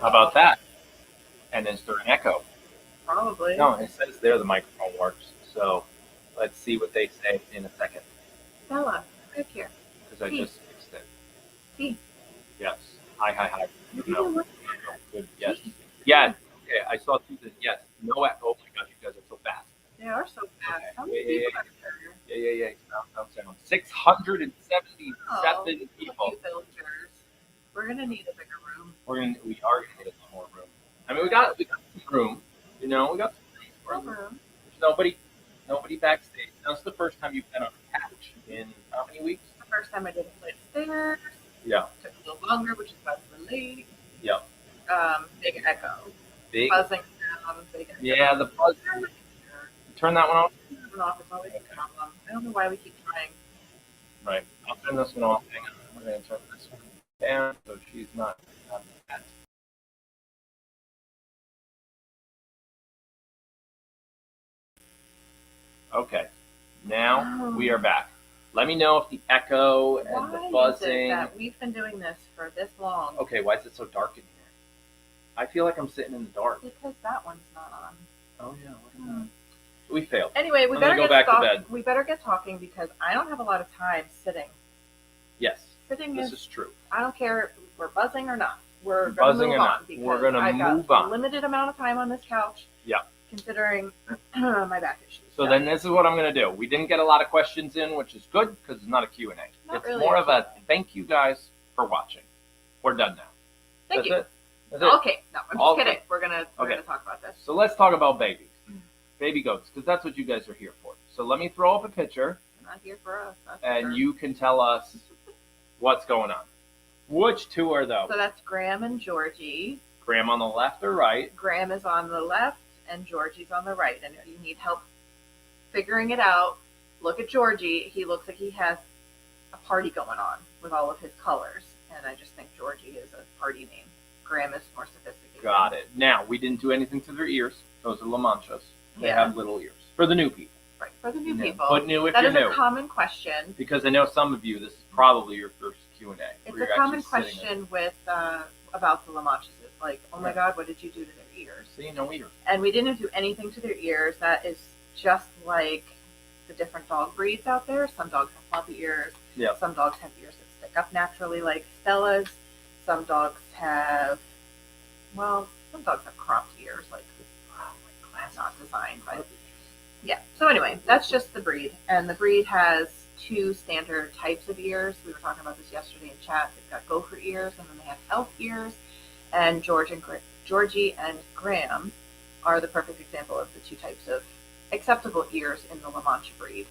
How about that? And then start an echo. Probably. No, it says there the microphone works. So let's see what they say in a second. Bella, right here. Because I just fixed it. See. Yes. Hi. No. Good. Yes. Yeah. Okay. I saw two things. Yes. No. Oh my gosh, you guys are so fast. They are so fast. Okay. How many people are there? Yeah. Sound. 677 people. You villagers. We're gonna need a bigger room. We are gonna need a lot more room. I mean, we got some room. You know, we got some room. There's nobody backstage. Now, it's the first time you've been on a couch in how many weeks? The first time I did a flight of stairs. Yeah. Took a little longer, which is about the late. Yeah. Big echo. Big. Buzzing sound. Big echo. Yeah, the buzz. Turn that one off. It's always a problem. I don't know why we keep trying. Right. I'll turn this one off. Hang on. We're going to turn this one down so she's not that. Okay. Now we are back. Let me know if the echo and the buzzing. Why is it that we've been doing this for this long? Okay, why is it so dark in here? I feel like I'm sitting in the dark. Because that one's not on. Oh yeah, look at that. We failed. Anyway, we better get talking because I don't have a lot of time sitting. Yes. This is true. I don't care if we're buzzing or not. We're buzzing or not. We're gonna move on. Limited amount of time on this couch. Yeah. Considering my back issues. So then this is what I'm going to do. We didn't get a lot of questions in, which is good because it's not a Q&A. It's really more of a thank you guys for watching. We're done now. Thank you. That's it. Okay. No, I'm just kidding. We're gonna talk about this. So let's talk about babies. Baby goats, because that's what you guys are here for. So let me throw up a picture. Not here for us. And you can tell us what's going on. Which two are those? So that's Graham and Georgie. Graham on the left or right? Graham is on the left and Georgie's on the right. And if you need help figuring it out, look at Georgie. He looks like he has a party going on with all of his colors. And I just think Georgie is a party name. Graham is more sophisticated. Got it. Now, we didn't do anything to their ears. Those are LaManchas. They have little ears. For the new people. Right, for the new people. But new if you're new. That is a common question. Because I know some of you, this is probably your first Q&A. It's a common question with about the LaManchas. It's like, oh my God, what did you do to their ears? See, no ears. And we didn't do anything to their ears. That is just like the different dog breeds out there. Some dogs have floppy ears. Yeah. Some dogs have ears that stick up naturally like Stella's. Some dogs have, some dogs have cropped ears like not designed, but yeah. So anyway, that's just the breed, and the breed has two standard types of ears. We were talking about this yesterday in chat. They've got gopher ears, and then they have elf ears. And Georgie and Graham are the perfect example of the two types of acceptable ears in the LaMancha breed.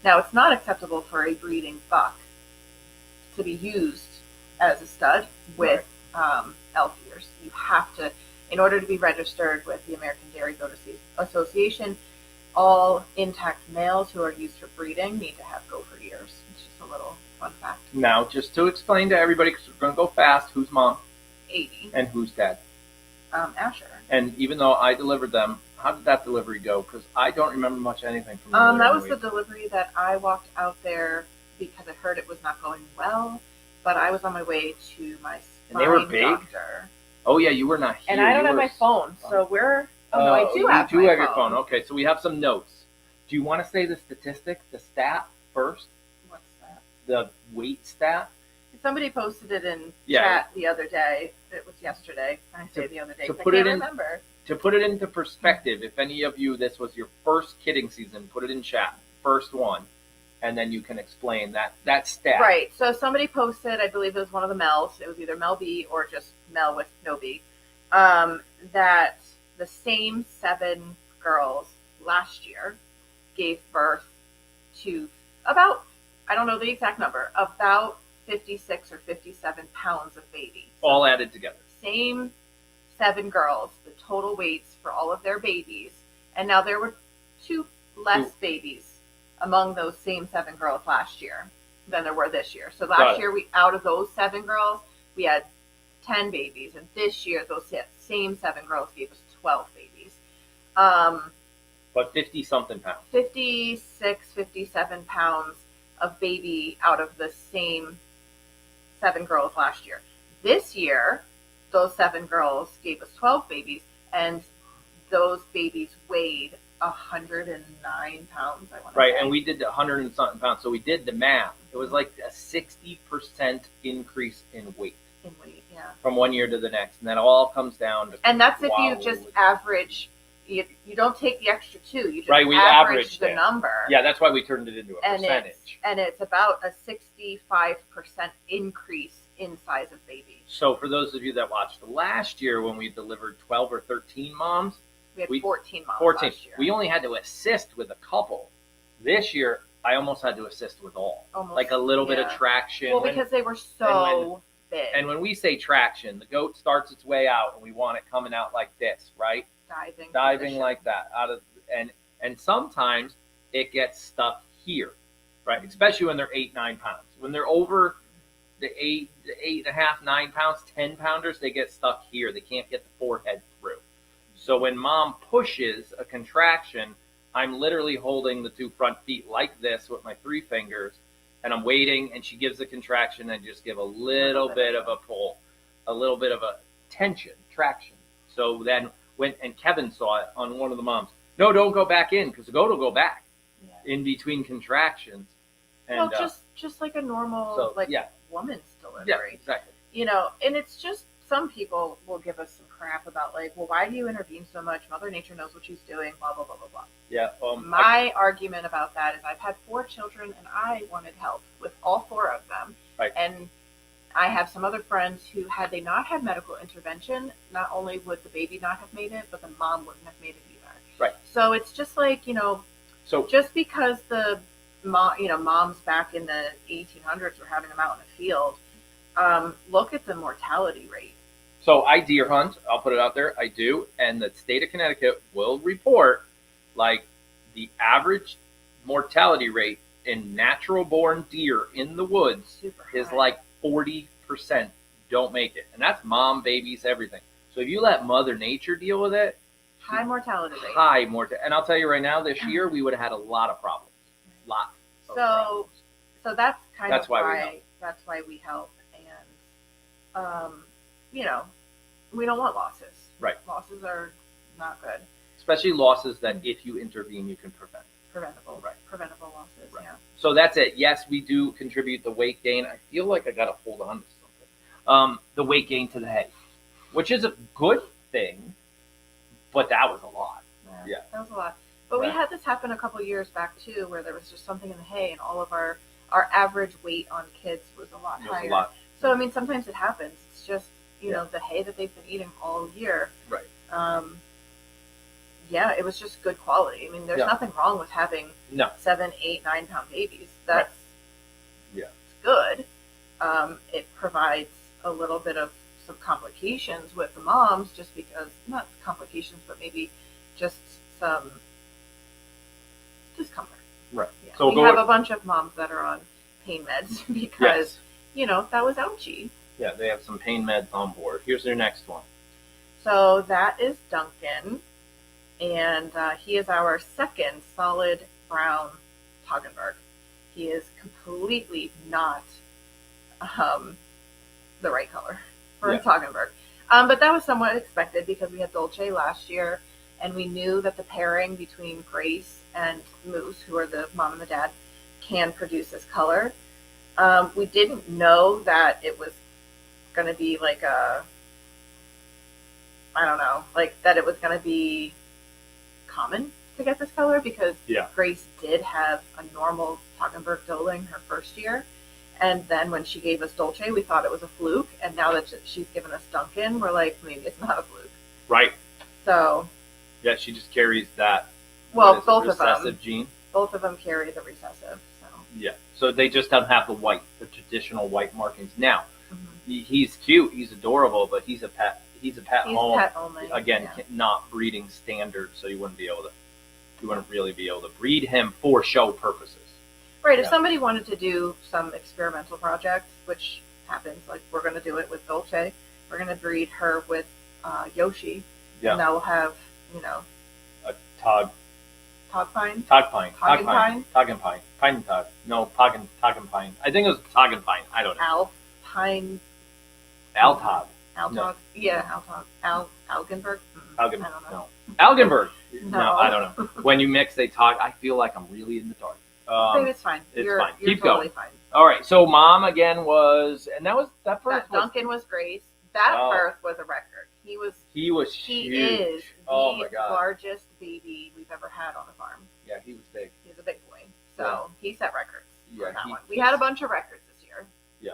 Now, it's not acceptable for a breeding buck to be used as a stud with elf ears. You have to. In order to be registered with the American Dairy Goat Association, all intact males who are used for breeding need to have gopher ears. It's just a little fun fact. Now, just to explain to everybody, because we're going to go fast, who's mom? 80. And who's dad? Asher. And even though I delivered them, how did that delivery go? Because I don't remember much anything from the that was the delivery that I walked out there because I heard it was not going well, but I was on my way to my spine doctor. Oh, yeah, you were not here. And I don't have my phone, so we're... Oh, no, I do have my phone. You do have your phone. Okay, so we have some notes. Do you want to say the statistic, the stat first? What's that? The weight stat? Somebody posted it in chat the other day. It was yesterday. I say the other day because I can't remember. To put it into perspective, if any of you, this was your first kidding season, put it in chat. First one. And then you can explain that stat. Right. So somebody posted, I believe it was one of the Mels. It was either Mel B or just Mel with no B. That the same 7 girls last year gave birth to about, I don't know the exact number, about 56 or 57 pounds of babies. All added together. Same 7 girls, the total weights for all of their babies. And now there were 2 less babies among those same 7 girls last year than there were this year. So last year, out of those 7 girls, we had 10 babies. And this year, those same 7 girls gave us 12 babies. But 50-something pounds. 56, 57 pounds of baby out of the same 7 girls last year. This year, those 7 girls gave us 12 babies, and those babies weighed 109 pounds. I want to Right, say. and we did 100 and something pounds. So we did the math. It was like a 60% increase in weight in weight, yeah. from one year to the next, and that all comes down to. And that's if you just average. You don't take the extra 2. You just right, we average averaged the it. number. Yeah, that's why we turned it into a percentage. And it's about a 65% increase in size of babies. So for those of you that watched last year when we delivered 12 or 13 moms, we had 14 moms 14. last year. We only had to assist with a couple. This year, I almost had to assist with all. Almost, like a little bit of traction. Well, because they were so big. And when we say traction, the goat starts its way out, and we want it coming out like this, right? Diving position. like that out of, and sometimes it gets stuck here, right? Especially when they're 8-9 pounds. When they're over the 8.5, 9 pounds, 10 pounders, they get stuck here. They can't get the forehead through. So when mom pushes a contraction, I'm literally holding the 2 front feet like this with my 3 fingers, and I'm waiting, and she gives a contraction, and just give a little bit of a pull, a little bit of a tension, traction. So then and Kevin saw it on one of the moms. No, don't go back in, because the goat will go back in between contractions. And, well, just like a normal woman's delivery. Yeah, exactly. You know, and it's just some people will give us some crap about like, well, why do you intervene so much? Mother Nature knows what she's doing, blah, blah, blah, blah, blah. Yeah. My argument about that is I've had 4 children, and I wanted help with all 4 of them. Right. And I have some other friends who, had they not had medical intervention, not only would the baby not have made it, but the mom wouldn't have made it either. Right. So it's just like, you know, so just because the moms back in the 1800s were having them out in the field, look at the mortality rate. So I deer hunt. I'll put it out there. I do. And the state of Connecticut will report like the average mortality rate in natural born deer in the woods is like 40% don't make it. And that's mom, babies, everything. So if you let Mother Nature deal with it, high mortality rate. High mortality. And I'll tell you right now, this year we would have had a lot of problems. Lots of problems. So that's that's why we help. And, you know, we don't want losses. Right. Losses are not good. Especially losses that if you intervene, you can prevent. Preventable losses, right. Yeah. So that's it. Yes, we do contribute the weight gain. I feel like I got to hold on to something. The weight gain to the hay, which is a good thing, but that was a lot. Yeah. That was a lot. But we had this happen a couple of years back too, where there was just something in the hay, and all of our average weight on kids was a lot higher. A lot. So I mean, sometimes it happens. It's just you know the hay that they've been eating all year. Right. Yeah, it was just good quality. I mean, there's nothing wrong with having 7, 8, 9 pound babies. That's good. It provides a little bit of some complications with the moms, just because not complications, but maybe just some discomfort. Right. Yeah. So we have a bunch of moms that are on pain meds because you know that was ouchy. Yeah, they have some pain meds on board. Here's their next one. So that is Duncan, and he is our second solid brown Toggenburg. He is completely not the right color for a Toggenburg. But that was somewhat expected because we had Dolce last year, and we knew that the pairing between Grace and Moose, who are the mom and the dad, can produce this color. We didn't know that it was going to be like that it was going to be common to get this color, because Grace did have a normal Toggenburg doeling her first year. And then when she gave us Dolce, we thought it was a fluke. And now that she's given us Duncan, we're like, maybe it's not a fluke. Right. So. Yeah, she just carries that. Well, both of them. Recessive gene. Both of them carry the recessive. So. Yeah. So they just don't have the traditional white markings. Now, he's cute. He's adorable, but he's a pet. He's pet only. Again, not breeding standard, so you wouldn't really be able to breed him for show purposes. Right. If somebody wanted to do some experimental project, which happens, like we're going to do it with Dolce, we're going to breed her with Yoshi, and that will have, a Toggenpine. No, Toggenpine. I think it was Toggenpine. I don't know. Alpine. Altog. Altog. Yeah, Altog. Algenberg. I don't know. No. Algenberg. No. I don't know. When you mix, they talk. I feel like I'm really in the dark. Babe, it's fine. It's you're, fine. You're Keep totally going. fine. All right. So mom again was, and that first Duncan was Grace. That birth was a record. He was huge. He is Oh the my God. largest baby we've ever had on the farm. Yeah, he was big. He's a big boy. So he set records. Yeah, on that one. We had a bunch of records this year. Yeah,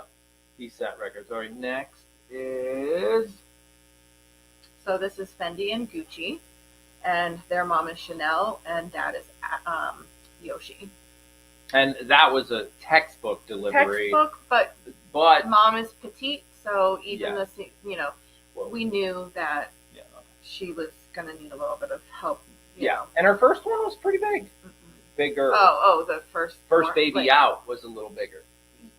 he set records. All right, next is. So this is Fendi and Gucci, and their mom is Chanel, and dad is Yoshi. And that was a textbook delivery. But But mom is petite, so even Yeah. we knew that yeah, she was gonna need a little bit of help. You yeah. know. And her first one was pretty big, bigger. Oh, the first baby out was a little bigger.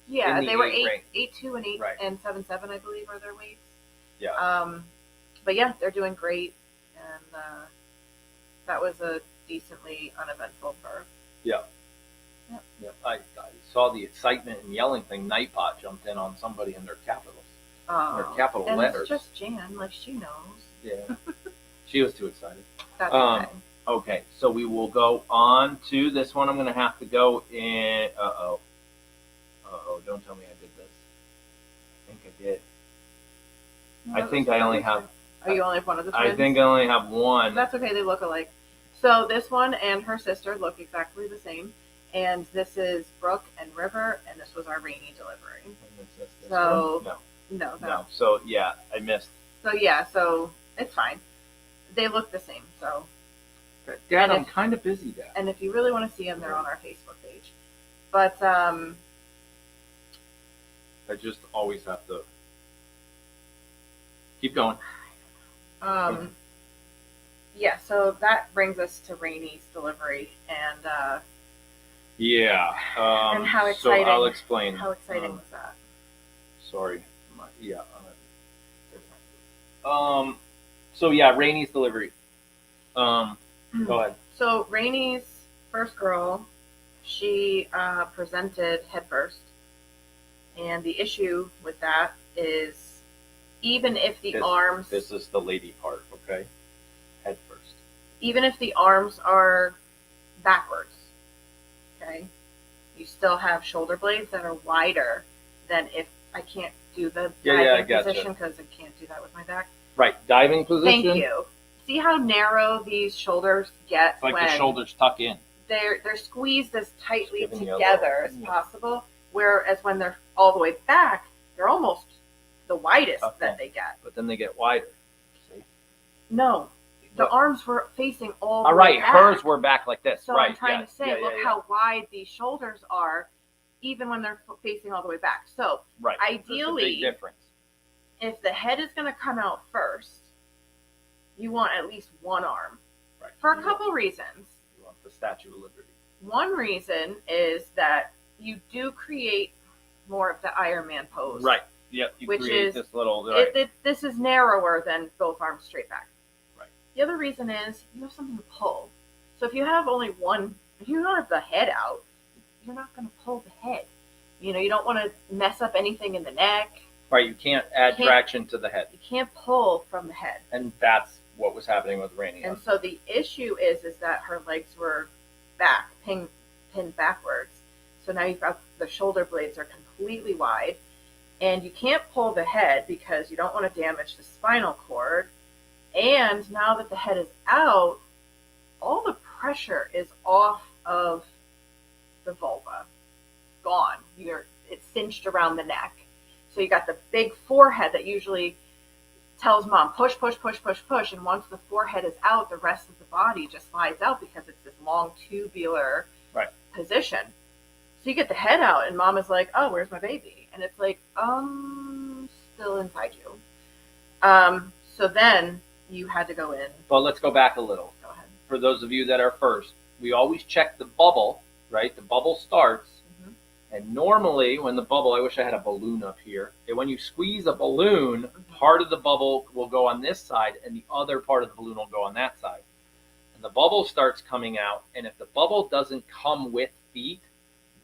Yeah, in the they were 8'2" and 8 Right. and 7'7", I believe, are their weights. Yeah. But yeah, they're doing great, and that was a decently uneventful birth. Yeah. Yep. Yeah. I saw the excitement and yelling thing. Nightbot jumped in on somebody in their capitals. Their capital and letters. It's just Jan, like she knows. Yeah. She was too excited. That's okay. Okay, so we will go on to this one. I'm going to have to go in. Uh-oh, don't tell me I did this. I think I did. No, I think I only have. Oh, you only have one of the twins? I think I only have one. That's okay, they look alike. So this one and her sister look exactly the same. And this is Brooke and River, and this was our Rainey delivery. This So, one? No. No. So, yeah, I missed. So, yeah, so it's fine. They look the same, so. Dad, I'm kind of busy, Dad. And if you really want to see them, they're on our Facebook page. But, I just always have to keep going. yeah, so that brings us to Rainey's delivery, and Yeah. and how exciting. So I'll explain. How exciting was that? Sorry. Yeah. So yeah, Rainey's delivery. Go ahead. So Rainey's first girl, she presented head first, and the issue with that is even if the arms. This is the lady part, okay? Head first. Even if the arms are backwards, okay, you still have shoulder blades that are wider than if I can't do the diving position because I can't do that with my back. Right, diving position. Thank you. See how narrow these shoulders get It's like when the shoulders tuck in. They're squeezed as tightly Just giving you a together as little- possible, whereas when they're all the way back, they're almost the widest Okay. that they get. But then they get wider. See? No, the What? arms were facing all the All way right, back. hers were back like this. So right. I'm trying yes. to say, Yeah, look yeah. how wide these shoulders are, even when they're facing all the way back. So Right. ideally, There's a big difference. if the head is going to come out first, you want at least one arm Right. for a couple reasons. You want the Statue of Liberty. One reason is that you do create more of the Iron Man pose. Right. Yep. You Which create is- this little. Right. This is narrower than both arms straight back. Right. The other reason is you have something to pull. So if you have only one, if you don't have the head out, you're not going to pull the head. You know, you don't want to mess up anything in the neck. Right. You can't add traction to the head, You can't pull from the head. and that's what was happening with Rainey. And so the issue is that her legs were back, pinned backwards. So now you've got the shoulder blades are completely wide, and you can't pull the head because you don't want to damage the spinal cord. And now that the head is out, all the pressure is off of the vulva, gone. It's cinched around the neck. So you got the big forehead that usually tells mom push, push, push, push, push, and once the forehead is out, the rest of the body just slides out because it's this long tubular position. So you get the head out, and mom is like, "Oh, where's my baby?" And it's like, still inside you. So then you had to go in. But let's go back a little. Go ahead. For those of you that are first, we always check the bubble. Right, the bubble starts. And normally when the bubble, I wish I had a balloon up here. And when you squeeze a balloon, part of the bubble will go on this side and the other part of the balloon will go on that side. And the bubble starts coming out. And if the bubble doesn't come with feet,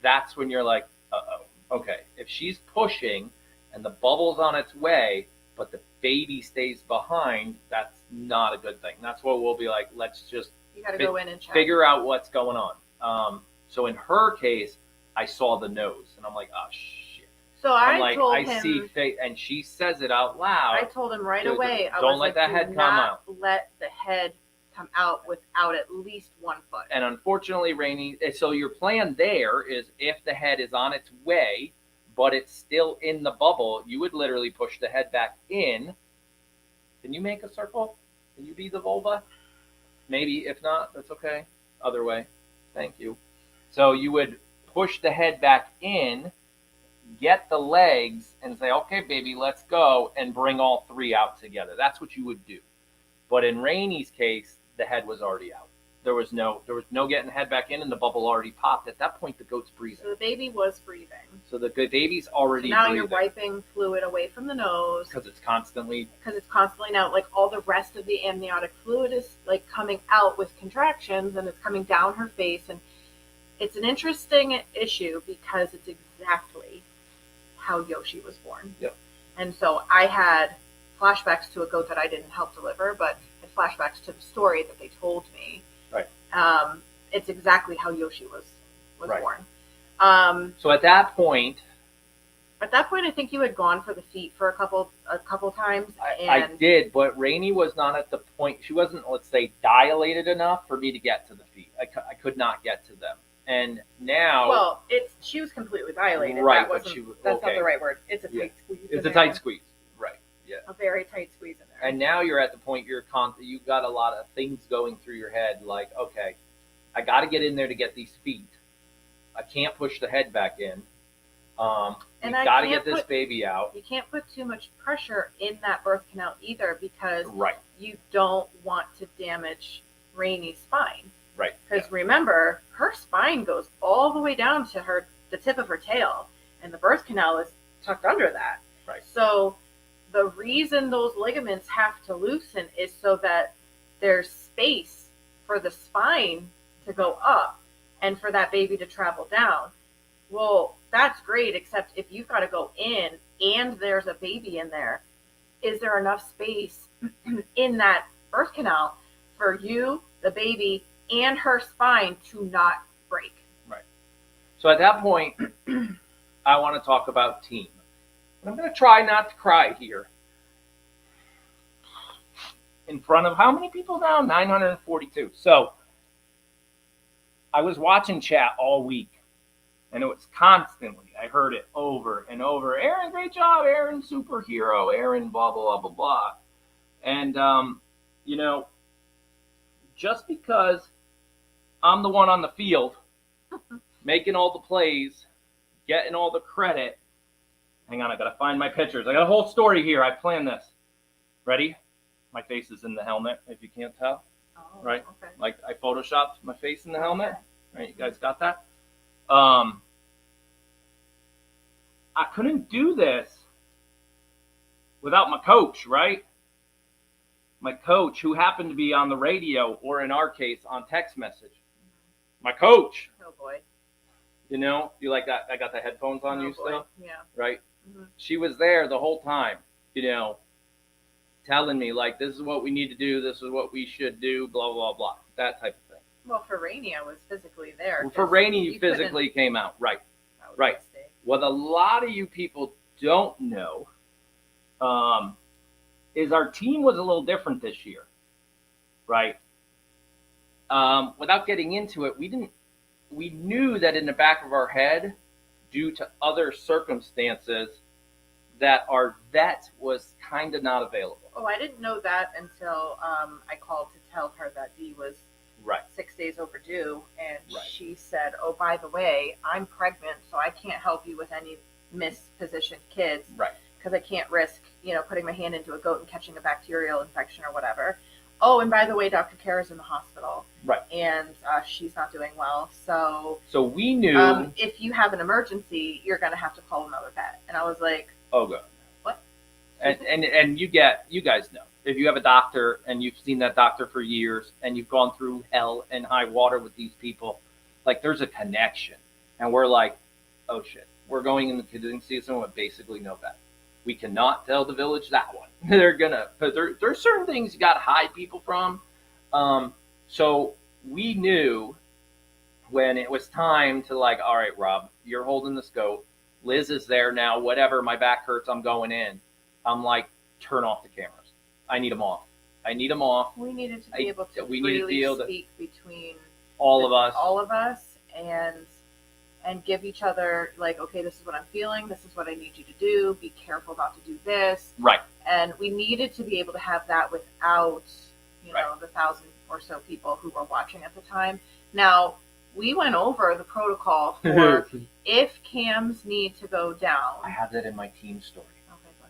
that's when you're like, uh-oh. Okay, if she's pushing and the bubble's on its way, but the baby stays behind, that's not a good thing. That's what we'll be like, let's just You got to go in and check. figure out what's going on. So in her case, I saw the nose, and I'm like, oh shit. So I'm I like, told I him, see face, and she says it out loud. I told him right Dude, away. I don't was let like, that do head come not out. let the head come out without at least 1 foot. And unfortunately, Rainey, so your plan there is if the head is on its way, but it's still in the bubble, you would literally push the head back in. Can you make a circle? Can you be the vulva? Maybe. If not, that's okay. Other way. Thank you. So you would push the head back in, get the legs, and say, okay, baby, let's go, and bring all three out together. That's what you would do. But in Rainey's case, the head was already out. There was no getting the head back in, and the bubble already popped. At that point, the goat's breathing. So the baby was breathing. So the baby's already So now breathing. you're wiping fluid away from the nose. Because it's constantly now, like all the rest of the amniotic fluid is like coming out with contractions, and it's coming down her face. And it's an interesting issue because it's exactly how Yoshi was born. Yep. And so I had flashbacks to a goat that I didn't help deliver, but had flashbacks to the story that they told me. Right. It's exactly how Yoshi was Right. born. So at that point, I think you had gone for the feet for a couple times. I did, but Rainey was not at the point. She wasn't, let's say, dilated enough for me to get to the feet. I could not get to them. And now, well, she was completely dilated. Right, That's but not okay. the right word. It's a Yeah. tight squeeze. It's in a tight there. squeeze. Right. Yeah. A very tight squeeze in there. And now you're at the point you've got a lot of things going through your head. Like, okay, I got to get in there to get these feet. I can't push the head back in. And You I got to can't get this put- baby out. You can't put too much pressure in that birth canal either because Right. you don't want to damage Rainey's spine. Right. Because remember, her spine goes all the way down to the tip of her tail, and the birth canal is tucked under that. Right. So the reason those ligaments have to loosen is so that there's space for the spine to go up and for that baby to travel down. Well, that's great, except if you've got to go in and there's a baby in there, is there enough space in that birth canal for you, the baby, and her spine to not break? Right. So at that point, I want to talk about team. I'm going to try not to cry here. In front of how many people now? 942. So I was watching chat all week, and it was constantly, I heard it over and over. Aaron, great job. Aaron, superhero. Aaron, blah, blah, blah, blah, blah. And, just because I'm the one on the field making all the plays, getting all the credit. Hang on, I got to find my pictures. I got a whole story here. I planned this. Ready? My face is in the helmet, if you can't tell. Oh, Right. Okay. Like I photoshopped my face in the helmet. Okay. Right, you guys got that? I couldn't do this without my coach, right? My coach, who happened to be on the radio, or in our case, on text message. My coach, Oh boy. you like that? I got the headphones on Oh, you boy. still, Yeah. right? Mm-hmm. She was there the whole time, telling me, like, this is what we need to do, this is what we should do, blah, blah, blah, that type of thing. Well, for Rainey, I was physically there. Well, for 'cause Rainey, you couldn't- physically came out, right. that was a right. mistake. What a lot of you people don't know is our team was a little different this year, right? Without getting into it, we knew that in the back of our head, due to other circumstances, that our vet was kind of not available. Oh, I didn't know that until I called to tell her that Dee was Right. 6 days overdue, and Right. she said, "Oh, by the way, I'm pregnant, so I can't help you with any mispositioned kids Right. because I can't risk, putting my hand into a goat and catching a bacterial infection or whatever. Oh, and by the way, Dr. Kara's in the hospital, Right. and she's not doing well. So So we knew, if you have an emergency, you're going to have to call another vet." And I was like, oh, God. "What?" And you guys know. If you have a doctor and you've seen that doctor for years and you've gone through hell and high water with these people, like there's a connection. And we're like, oh shit, we're going in the kidding season with basically no vet. We cannot tell the village that one. They're gonna, because there's certain things you got to hide people from. So we knew when it was time to like, all right, Rob, you're holding the scope. Liz is there now. Whatever, my back hurts. I'm going in. I'm like, turn off the cameras. I need them off. I need them off. We needed to be able to we need to freely be able to, speak between all of us, and give each other like, okay, this is what I'm feeling. This is what I need you to do. Be careful not to do this. right. And we needed to be able to have that without, you know, Right. the 1,000 or so people who were watching at the time. Now, we went over the protocol for if cams need to go down. I have that in my team story.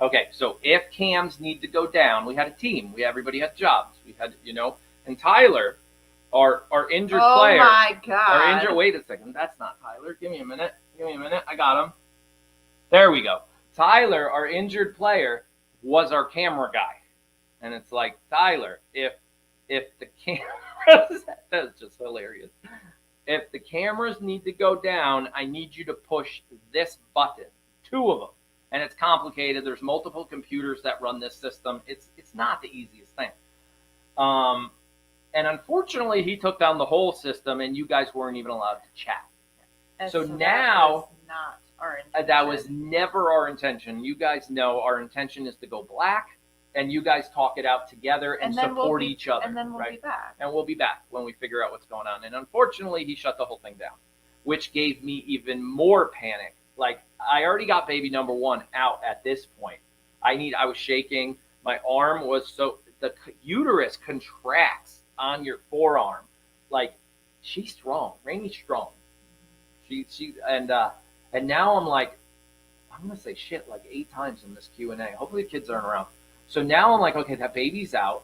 Okay, Okay, so if cams need to go down, we had a team. Everybody had jobs. We had, and Tyler, our injured player. Oh my God. Our injured. Wait a second, that's not Tyler. Give me a minute. I got him. There we go. Tyler, our injured player, was our camera guy, and it's like, Tyler, if the cameras, that's just hilarious. If the cameras need to go down, I need you to push this button. 2 of them. And it's complicated. There's multiple computers that run this system. It's not the easiest thing. And unfortunately, he took down the whole system, and you guys weren't even allowed to chat. And so that now, was not our intention. that was never our intention. You guys know our intention is to go black, and you guys talk it out together and then support each other. And then we'll right? be back. And we'll be back when we figure out what's going on. And unfortunately, he shut the whole thing down, which gave me even more panic. Like, I already got baby number 1 out at this point. I was shaking. My arm was the uterus contracts on your forearm. Like, she's strong. Rainey's strong. And now I'm like, I'm gonna say shit like 8 times in this Q&A. Hopefully the kids aren't around. So now I'm like, okay, that baby's out.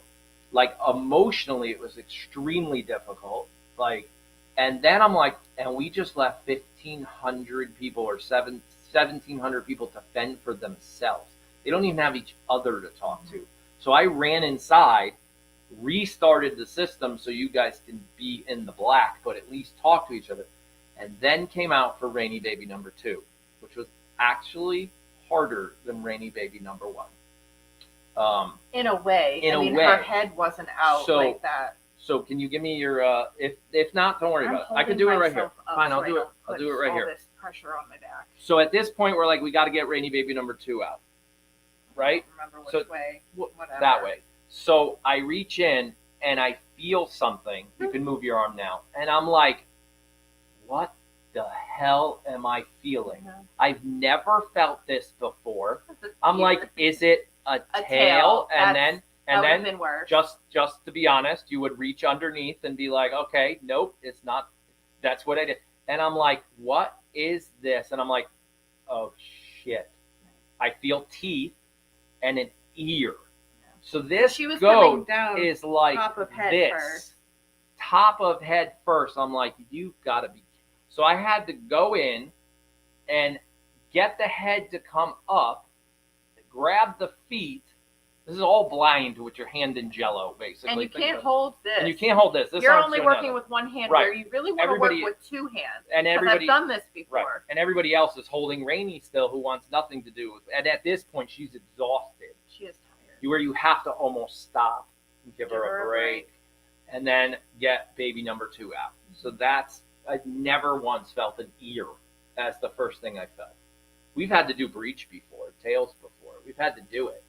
Like, emotionally, it was extremely difficult. Like, and then I'm like, and we just left 1,500 people or 1,700 people to fend for themselves. They don't even have each other to talk to. So I ran inside, restarted the system so you guys can be in the black, but at least talk to each other. And then came out for Rainy baby number 2, which was actually harder than Rainy baby number 1. In a way. Her head wasn't out like that. So can you give me your if not, don't worry about it. I can do it right here. Fine, I'll do it. I'll do it right here. This pressure on my back. So at this point, we're like, we got to get Rainy baby number 2 out, right? I don't remember which way. Whatever. That way. So I reach in and I feel something. You can move your arm now, and I'm like, what the hell am I feeling? Mm-hmm. I've never felt this before. I'm like, is it a tail? And then been worse. just to be honest, you would reach underneath and be like, okay, nope, it's not. That's what I did. And I'm like, what is this? And I'm like, oh shit. I feel teeth and an ear. So this goat is like top of head this. First. Top of head first. I'm like, you've got to be. So I had to go in and get the head to come up, grab the feet. This is all blind with your hand in jello, basically. And you can't hold this. And you can't hold this. You're only working with one hand, right. Where you really want to work with 2 hands. And everybody, I've done this before. Right. And everybody else is holding Rainey still, who wants nothing to do with it. And at this point, she's exhausted. She is tired. Where you have to almost stop and give her a break. And then get baby number 2 out. So I've never once felt an ear as the first thing I felt. We've had to do breech before, tails before. We've had to do it.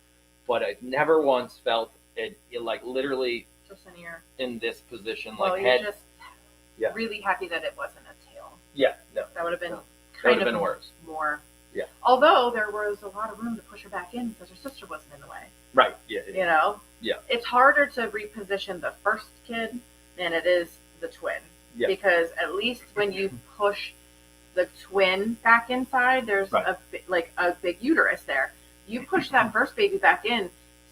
But I've never once felt it like literally just an ear in this position, well, like you're head. Just really happy that it wasn't a tail. Yeah, no. That would have been kind of worse. More. Yeah. Although there was a lot of room to push her back in because her sister wasn't in the way. Right. Yeah. You know. Yeah. It's harder to reposition the first kid than it is the twin. Yeah. Because at least when you push the twin back inside, there's a big uterus there. You push that first baby back in,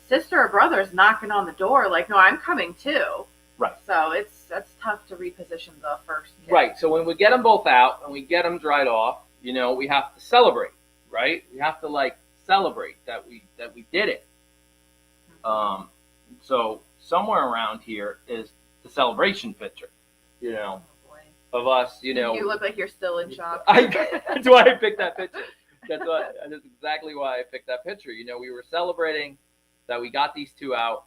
sister or brother's knocking on the door like, no, I'm coming too. Right. So that's tough to reposition the first kid. Right. So when we get them both out and we get them dried off, we have to celebrate, right? We have to celebrate that we did it. Mm-hmm. So somewhere around here is the celebration picture, Oh, boy. of us, You look like you're still in shock. That's why I picked that picture. That's exactly why I picked that picture. We were celebrating that we got these two out,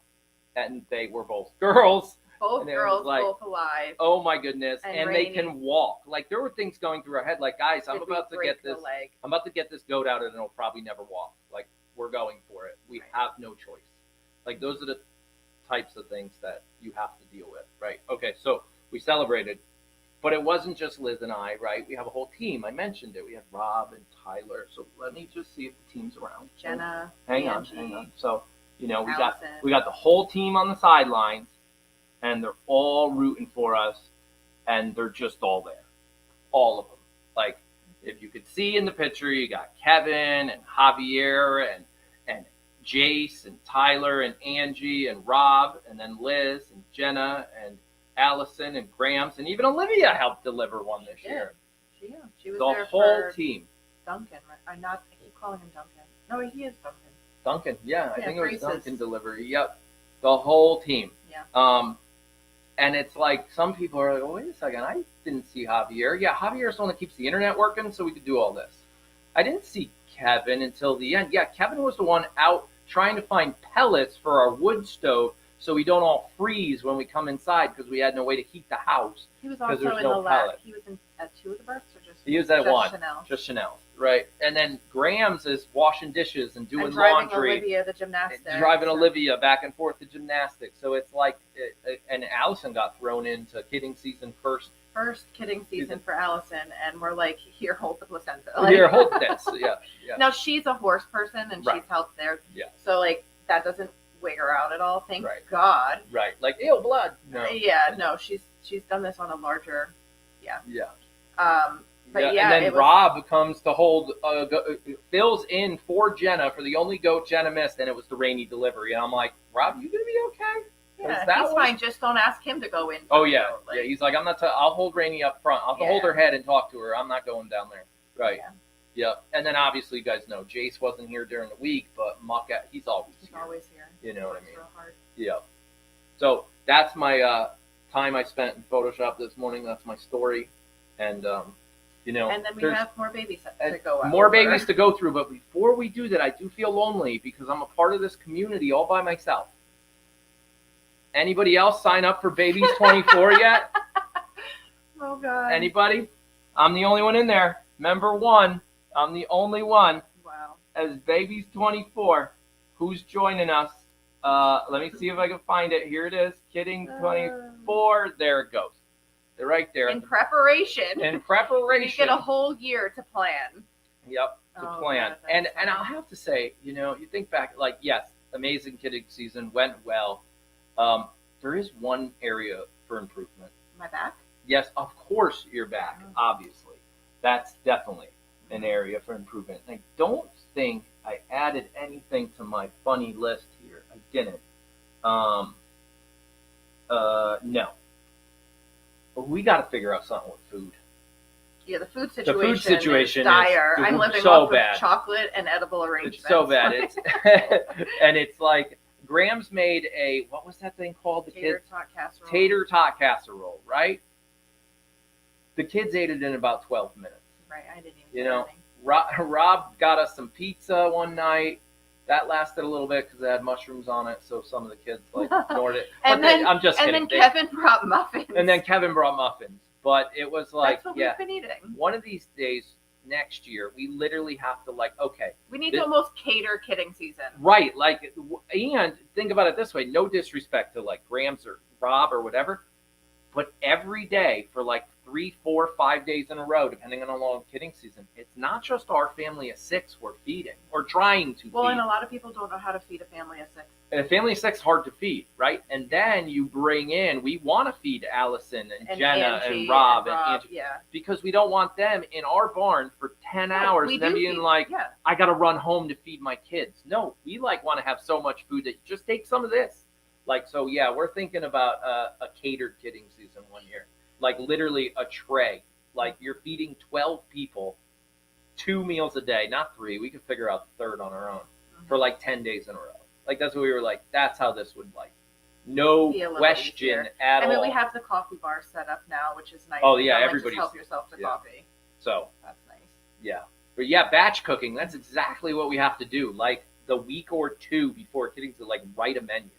and they were both girls. Both And it girls, was like, both alive. oh my goodness! And they Rainey. can walk. Like there were things going through our head. Like guys, I'm about to get this. Leg? I'm about to get this goat out, and it'll probably never walk. Like we're going for it. We have no choice. Like those are the types of things that you have to deal with, right? Okay, so we celebrated, but it wasn't just Liz and I, right? We have a whole team. I mentioned it. We had Rob and Tyler. So let me just see if the team's around. Jenna, hang Angie, on. So we Allison. got the whole team on the sidelines, and they're all rooting for us, and they're just all there, all of them. Like if you could see in the picture, you got Kevin and Javier and Jace and Tyler and Angie and Rob and then Liz and Jenna and Allison and Grams and even Olivia helped deliver one this year. She was the there whole for team. Duncan, right? I keep calling him Duncan. No, he is Duncan. Duncan, yeah, I think it was Grace's. Duncan delivery. Yep, the whole team. Yeah. And it's like some people are like, oh, wait a second, I didn't see Javier. Yeah, Javier's the one that keeps the internet working, so we could do all this. I didn't see Kevin until the end. Yeah, Kevin was the one out trying to find pellets for our wood stove so we don't all freeze when we come inside because we had no way to heat the house. He was also there's in no the lab. pellet. He was at two of the births or just He was at one. Chanel? Just Chanel, right? And then Grams is washing dishes and doing and driving laundry. Olivia the gymnastics. Driving Olivia back and forth to gymnastics. So it's like, and Allison got thrown into kidding season first kidding season for Allison, and we're like, here, hold the placenta. Here, hold this. Yeah. Now she's a horse person, and Right. she's helped there. Yeah. So like that doesn't wig her out at all. Thank Right. God. Right. Like, ew, blood. No. Yeah. No, she's done this on a larger. Yeah. But and then Rob comes to hold, fills in for Jenna for the only goat Jenna missed, and it was the Rainey delivery. And I'm like, Rob, you gonna be okay? Yeah, he's fine. Just don't ask him to go in. Oh yeah, yeah. He's like, I'm not. I'll hold Rainey up front. I'll hold her head and talk to her. I'm not going down there. Right. Yeah. And then obviously, you guys know Jace wasn't here during the week, but Muck, he's always here. You know what I mean? Real hard. Yeah. So that's my time I spent in Photoshop this morning. That's my story, and And then we have more babies to go out. More babies to go through, but before we do that, I do feel lonely because I'm a part of this community all by myself. Anybody else sign up for Babies 24 yet? Oh God. Anybody? I'm the only one in there. Member 1. I'm the only one. Wow. As Babies 24. Who's joining us? Let me see if I can find it. Here it is. Kidding 24. There it goes. They're right there. In preparation. In preparation. You get a whole year to plan. Yep, to plan. God, and I'll have to say, you think back, like, yes, amazing kidding season went well. There is one area for improvement. My back? Yes, of course your back, obviously. That's definitely an area for improvement. I don't think I added anything to my funny list here. I didn't. No. But we got to figure out something with food. Yeah, the food situation, is dire. I'm living so off bad. of chocolate and edible arrangements. It's so bad. It's and it's like Graham's made a, what was that thing called? Tater tot casserole. Tater tot casserole, right? The kids ate it in about 12 minutes. Right, I didn't even Rob got us some pizza one night. That lasted a little bit because it had mushrooms on it, so some of the kids ignored it. I'm just kidding. And then Kevin brought muffins. But it was like, that's what we've been eating. One of these days next year, we literally have to we need to almost cater kidding season. Right, and think about it this way, no disrespect to Grams or Rob or whatever, but every day for 3, 4, 5 days in a row, depending on how long kidding season, it's not just our family of 6 we're feeding or trying to feed. Well, and a lot of people don't know how to feed a family of 6. And a family of 6 is hard to feed, right? And then you bring in, we want to feed Allison and Jenna Angie and Rob and Rob, Angie, yeah. because we don't want them in our barn for 10 hours and then being I got to run home to feed my kids. No, we want to have so much food that you just take some of this. So yeah, we're thinking about a catered kidding season one year. Literally a tray. You're feeding 12 people 2 meals a day, not 3. We could figure out the third on our own for 10 days in a row. That's what we were that's how this would no question at all. I mean, we have the coffee bar set up now, which is nice. Oh yeah, everybody just help yourself to coffee. So that's nice. Yeah. But yeah, batch cooking, that's exactly what we have to do. Like the week or two before getting to like write a menu.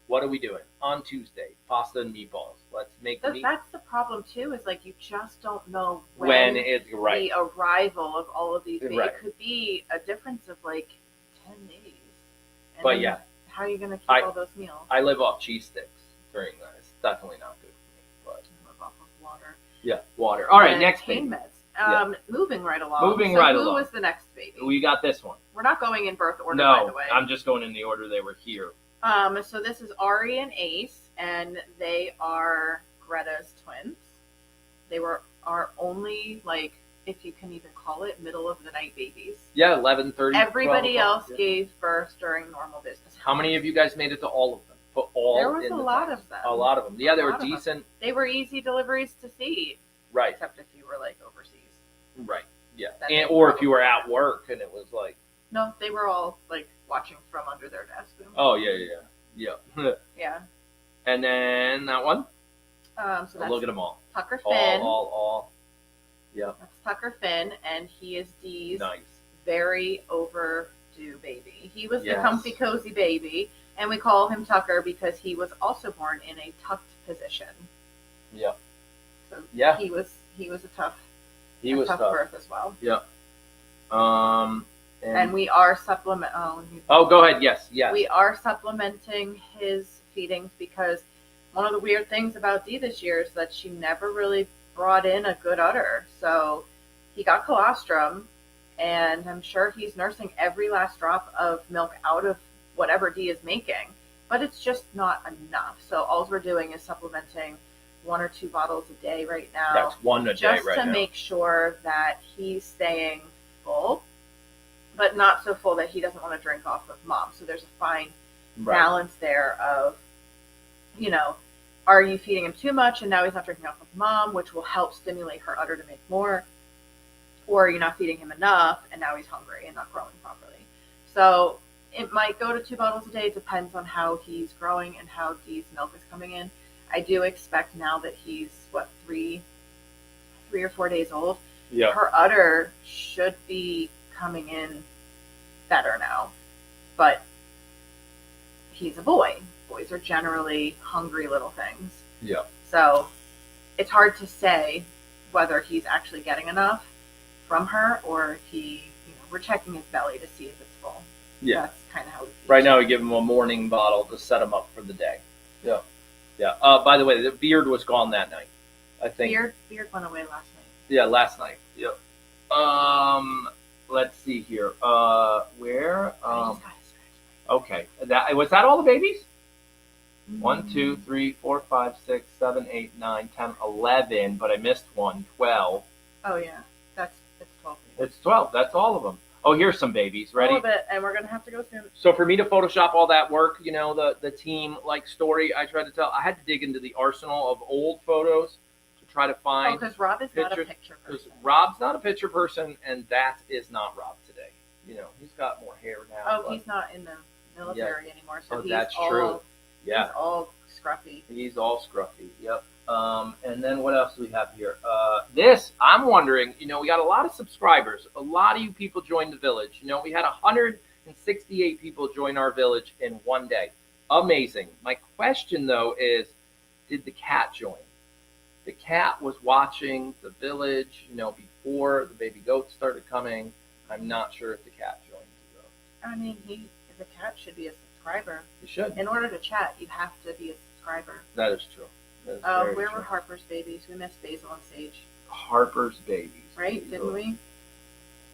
What are we doing? On Tuesday, pasta and meatballs. Let's make meat. That's the problem too. Is like you just don't know When it's right. the arrival of all of these. Right. It could be a difference of like 10 days. And But yeah, how are you going to keep all those meals? I live off cheese sticks during that. It's definitely not good for me. But I live off of water. Yeah, water. All right, And next pain baby. meds. Yeah. Moving right along. Moving so right who along. was the next baby? We got this one. We're not going in birth order, by the No, way. I'm just going in the order they were here. So this is Ari and Ace, and they are Greta's twins. They were our only, like, if you can even call it, middle of the night babies. Yeah, 11:30. Everybody else gave birth during normal business. How many of you guys made it to all of them? Put all There was in a the lot text. of them. A lot of them. Yeah, they A were lot of them. decent. They were easy deliveries to see. Right. Except if you were, like, overseas. Right. Yeah. Then Or if you were at work and it was like. No, they were all, like, watching from under their desk. Oh, yeah. Yeah. And then that one. So that's Look at them all. Tucker Finn. All. Yeah. That's Tucker Finn, and he is Dee's Nice. very overdue baby. He was the Yes. comfy, cozy baby, and we call him Tucker because he was also born in a tucked position. Yeah. So Yeah. he was a tough, He was tough. birth as well. Yeah. And we are go ahead. Yes. We are supplementing his feedings because one of the weird things about Dee this year is that she never really brought in a good udder. So he got colostrum, and I'm sure he's nursing every last drop of milk out of whatever Dee is making, but it's just not enough. So all we're doing is supplementing 1 or 2 bottles a day right now. That's one a day just right to now. make sure that he's staying full, but not so full that he doesn't want to drink off of mom. So there's a fine balance there of, are you feeding him too much and now he's not drinking off of mom, which will help stimulate her udder to make more, or you're not feeding him enough and now he's hungry and not growing properly. So it might go to 2 bottles a day. It depends on how he's growing and how Dee's milk is coming in. I do expect now that he's 3 or 4 days old, her udder should be coming in better now, but he's a boy. Boys are generally hungry little things. Yeah. So it's hard to say whether he's actually getting enough from her or if we're checking his belly to see if it's full. Yeah. That's kind of how we feed. Right now we give him a morning bottle to set him up for the day. Yeah. Yeah. By the way, the beard was gone that night. I think. Beard went away last night. Yeah, last night. Yep. Let's see here. Where? Okay. Was that all the babies? 1, 2, 3, 4, 5, 6, 7, 8, 9, 10, 11. But I missed 1. 12. Oh yeah, it's 12. It's 12. That's all of them. Oh, here's some babies. Ready? All of it, and we're gonna have to go soon. So for me to Photoshop all that work, the team story I tried to tell, I had to dig into the arsenal of old photos to try to find. Because Rob is not a pictures, picture Because person. Rob's not a picture person, and that is not Rob today. He's got more hair now. Oh, he's not in the military anymore, so that's he's true. Yeah. He's all scruffy. He's all scruffy. Yep. And then what else do we have here? I'm wondering, we got a lot of subscribers. A lot of you people joined the village. We had 168 people join our village in one day. Amazing. My question, though, is, did the cat join? The cat was watching the village, before the baby goats started coming. I'm not sure if the cat joined, though. I mean, the cat should be a subscriber. He should. In order to chat, you have to be a subscriber. That is true. Where were Harper's babies? We missed Basil and Sage. Harper's babies. Right? Didn't we?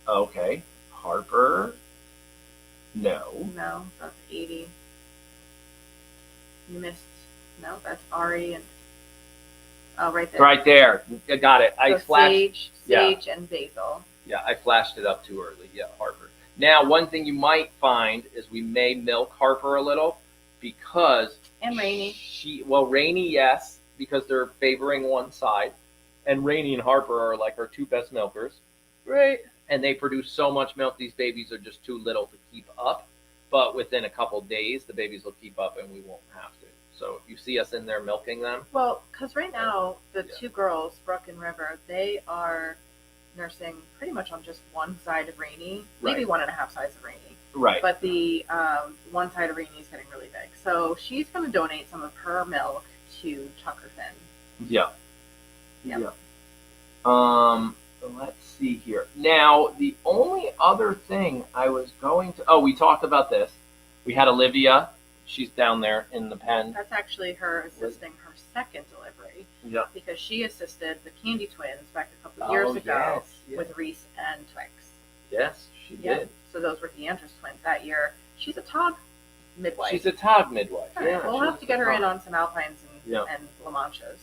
Okay. Harper. No. No, that's 80. You missed. No, that's Ari and. Oh, right there. Right there. I got it. I flashed. Sage and Basil. Yeah, I flashed it up too early. Yeah, Harper. Now, one thing you might find is we may milk Harper a little because. And Rainey. Rainey, yes, because they're favoring one side. And Rainey and Harper are like our 2 best milkers. Right. And they produce so much milk, these babies are just too little to keep up. But within a couple days, the babies will keep up and we won't have to. So if you see us in there milking them. Well, because right now, the 2 girls, Brooke and River, they are nursing pretty much on just one side of Rainey, Right. maybe 1.5 sides of Rainey. Right. But the one side of Rainey is getting really big. So she's going to donate some of her milk to Tucker Finn. Yeah. Yeah. Yeah. Let's see here. Now, the only other thing I was going to... Oh, we talked about this. We had Olivia. She's down there in the pen. That's actually her assisting her second delivery. Yeah. Because she assisted the Candy twins back a couple of years ago yes. with Reese and Twix. Yes, she did. So those were DeAndre's twins that year. She's a Tog midwife. She's a Tog midwife. All right, Yeah, we'll have to get her in on some Alpines Yeah. and LaManchas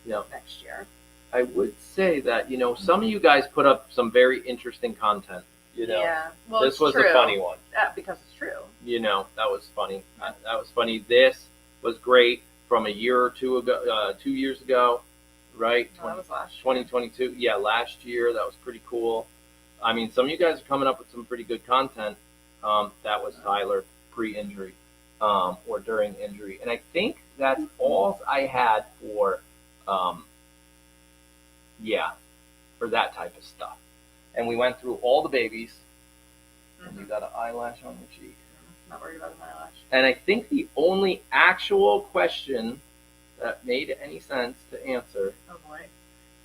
Yeah. next year. I would say that, some of you guys put up some very interesting content. Yeah. Well, this it's was true. a funny one. Because it's true. That was funny. That was funny. This was great from a year or two ago, 2 years ago, right? Well, that was last year. 2022. Yeah, last year. That was pretty cool. I mean, some of you guys are coming up with some pretty good content. That was Tyler pre-injury or during injury. And I think that's all I had for, for that type of stuff. And we went through all the babies. And you got an eyelash on your cheek. Not worried about an eyelash. And I think the only actual question that made any sense to answer. Oh boy.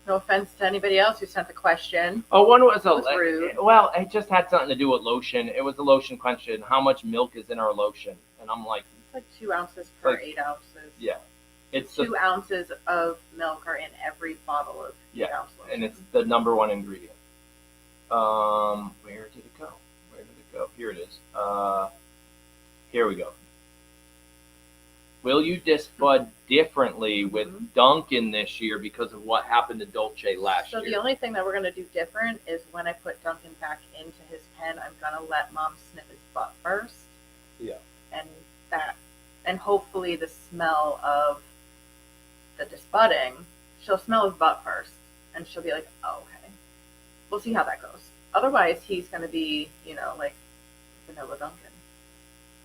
No offense to anybody else who sent the question. Oh, one was rude. Well, it just had something to do with lotion. It was a lotion question. How much milk is in our lotion? And I'm like, it's like 2 ounces per Like- 8 ounces. yeah, it's 2 ounces of milk are in every bottle of 8 Yeah, ounce lotion. and it's the number one ingredient. Where did it go? Here it is. Here we go. Will you disc bud differently with Duncan this year because of what happened to Dolce last So year? the only thing that we're going to do different is when I put Duncan back into his pen, I'm going to let Mom sniff his butt first. Yeah. And hopefully the smell of the disbudding, she'll smell his butt first, and she'll be like, oh, okay. We'll see how that goes. Otherwise, he's going to be, like vanilla Duncan.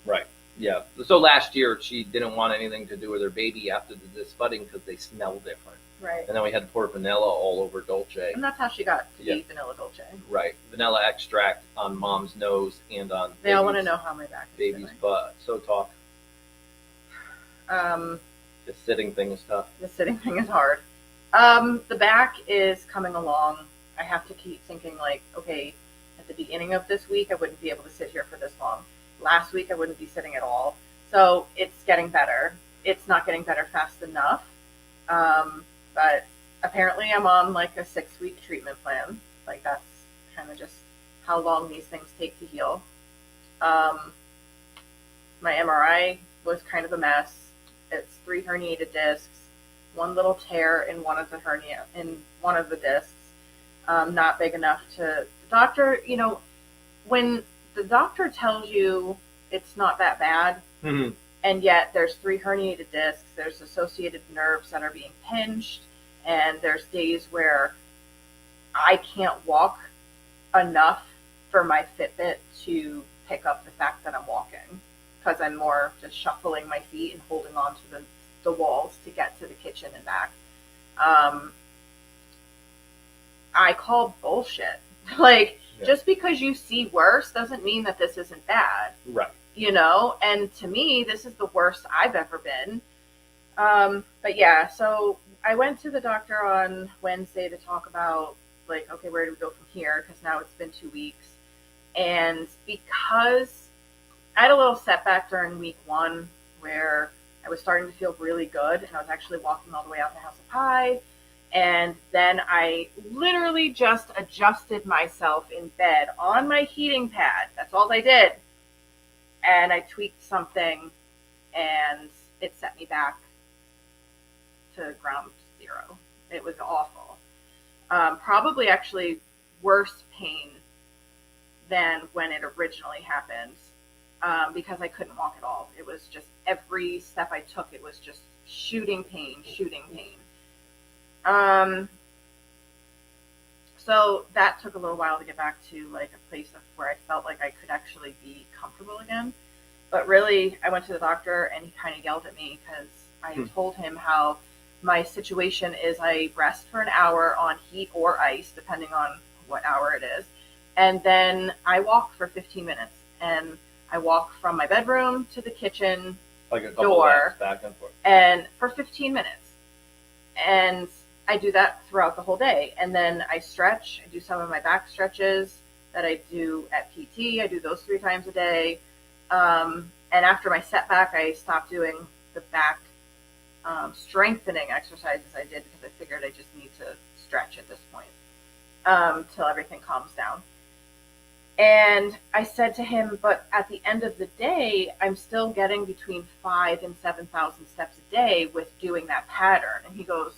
Right. Yeah. So last year she didn't want anything to do with her baby after the disbudding because they smell different. Right. And then we had to pour vanilla all over Dolce. And that's how she got to Yeah. be vanilla Dolce. Right. Vanilla extract on Mom's nose and on They all want to know how my back is baby's doing. butt. So talk. The The sitting thing is tough. sitting thing is hard. The back is coming along. I have to keep thinking like, okay, at the beginning of this week, I wouldn't be able to sit here for this long. Last week, I wouldn't be sitting at all. So it's getting better. It's not getting better fast enough. But apparently I'm on like a 6-week treatment plan. Like that's kind of just how long these things take to heal. My MRI was kind of a mess. It's 3 herniated discs, 1 little tear in one of the discs. Not big enough to the doctor, when the doctor tells you it's not that bad, Mm-hmm. and yet there's 3 herniated discs, there's associated nerves that are being pinched, and there's days where I can't walk enough for my Fitbit to pick up the fact that I'm walking, because I'm more just shuffling my feet and holding on to the walls to get to the kitchen and back. I call bullshit. Just because you see worse doesn't mean that this isn't bad. Right. And to me, this is the worst I've ever been. But yeah, so I went to the doctor on Wednesday to talk about, okay, where do we go from here? Because now it's been 2 weeks. And because I had a little setback during week 1 where I was starting to feel really good, and I was actually walking all the way out to House of Pie. And then I literally just adjusted myself in bed on my heating pad. That's all I did. And I tweaked something, and it set me back to ground zero. It was awful. Probably actually worse pain than when it originally happened, because I couldn't walk at all. It was just every step I took, it was just shooting pain. So that took a little while to get back to a place where I felt like I could actually be comfortable again. But really, I went to the doctor and he kind of yelled at me because I told him how my situation is I rest for an hour on heat or ice, depending on what hour it is. And then I walk for 15 minutes. And I walk from my bedroom to the kitchen Like a couple door laps back and forth. and for 15 minutes. And I do that throughout the whole day. And then I stretch. I do some of my back stretches that I do at PT. I do those 3 times a day. And after my setback, I stopped doing the back strengthening exercises I did because I figured I just need to stretch at this point till everything calms down. And I said to him, but at the end of the day, I'm still getting between 5,000 and 7,000 steps a day with doing that pattern. And he goes,